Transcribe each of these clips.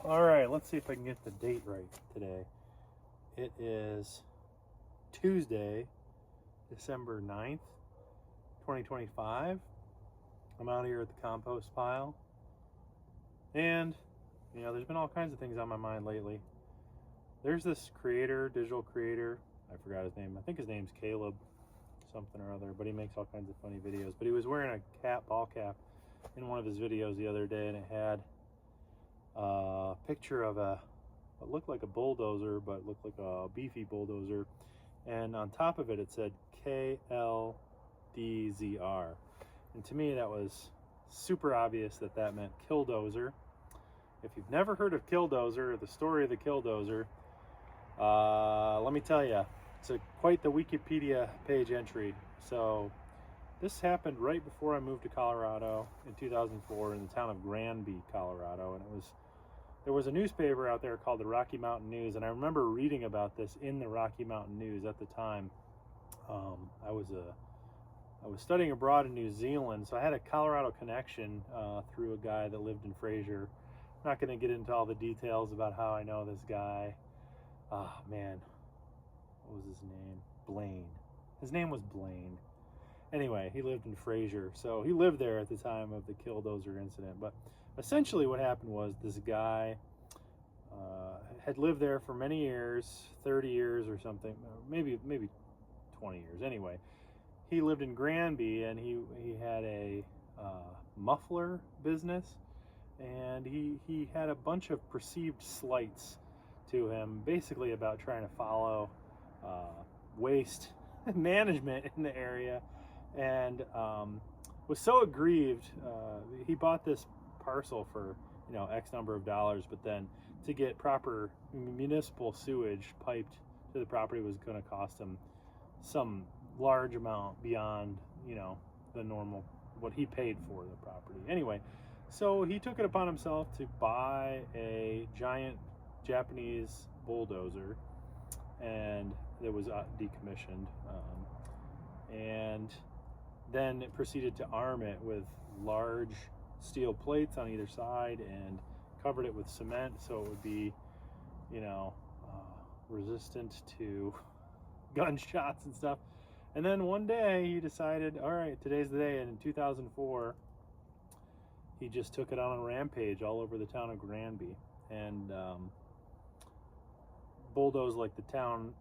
All right, let's see if I can get the date right today. It is Tuesday, December 9th, 2025. I'm out here at the compost pile. And, there's been all kinds of things on my mind lately. There's this digital creator. I forgot his name. I think his name's Caleb something or other, but he makes all kinds of funny videos. But he was wearing a ball cap in one of his videos the other day, and it had a picture of what looked like a bulldozer, but looked like a beefy bulldozer. And on top of it, it said KLDZR. And to me, that was super obvious that meant KillDozer. If you've never heard of KillDozer, or the story of the KillDozer, let me tell you, it's quite the Wikipedia page entry. So this happened right before I moved to Colorado in 2004 in the town of Granby, Colorado. And there was a newspaper out there called the Rocky Mountain News, and I remember reading about this in the Rocky Mountain News at the time. I was studying abroad in New Zealand, so I had a Colorado connection through a guy that lived in Fraser. I'm not going to get into all the details about how I know this guy. Oh man, what was his name? Blaine. His name was Blaine. Anyway, he lived in Fraser, so he lived there at the time of the KillDozer incident. But essentially what happened was this guy had lived there for many years, 30 years or something, maybe 20 years. Anyway, he lived in Granby, and he had a muffler business, and he had a bunch of perceived slights to him, basically about trying to follow waste management in the area, and was so aggrieved. He bought this parcel for X number of dollars, but then to get proper municipal sewage piped to the property was going to cost him some large amount beyond the normal what he paid for the property. Anyway, so he took it upon himself to buy a giant Japanese bulldozer, and it was decommissioned, and then it proceeded to arm it with large steel plates on either side and covered it with cement so it would be resistant to gunshots and stuff. And then one day he decided, all right, today's the day. And in 2004, he just took it on a rampage all over the town of Granby, and bulldozed like the town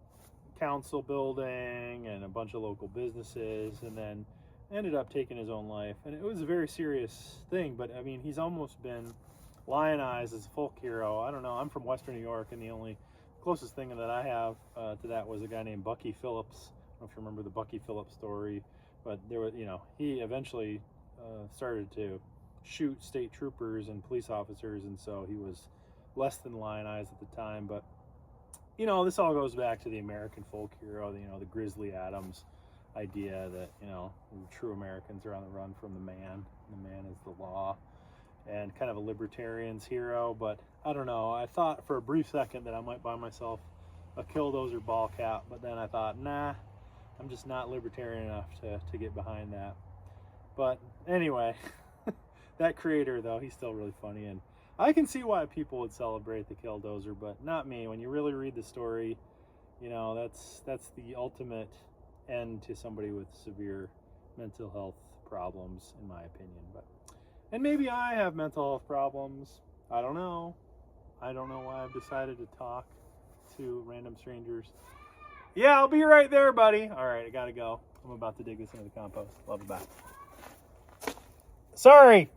council building and a bunch of local businesses, and then ended up taking his own life. And it was a very serious thing, but I mean, he's almost been lionized as a folk hero. I don't know, I'm from Western New York, and the only closest thing that I have to that was a guy named Bucky Phillips. I don't know if you remember the Bucky Phillips story, but there was, he eventually started to shoot state troopers and police officers, and so he was less than lionized at the time. But this all goes back to the American folk hero, the Grizzly Adams idea that true Americans are on the run from the man is the law, and kind of a libertarian's hero. But I don't know, I thought for a brief second that I might buy myself a KillDozer ball cap, but then I thought, nah, I'm just not libertarian enough to get behind that. But anyway, that creator though, he's still really funny, and I can see why people would celebrate the KillDozer, but not me. When you really read the story, that's the ultimate end to somebody with severe mental health problems, in my opinion. And maybe I have mental health problems. I don't know why I've decided to talk to random strangers. Yeah, I'll be right there, buddy. All right, I gotta go. I'm about to dig this into the compost. Love you, bye. Sorry.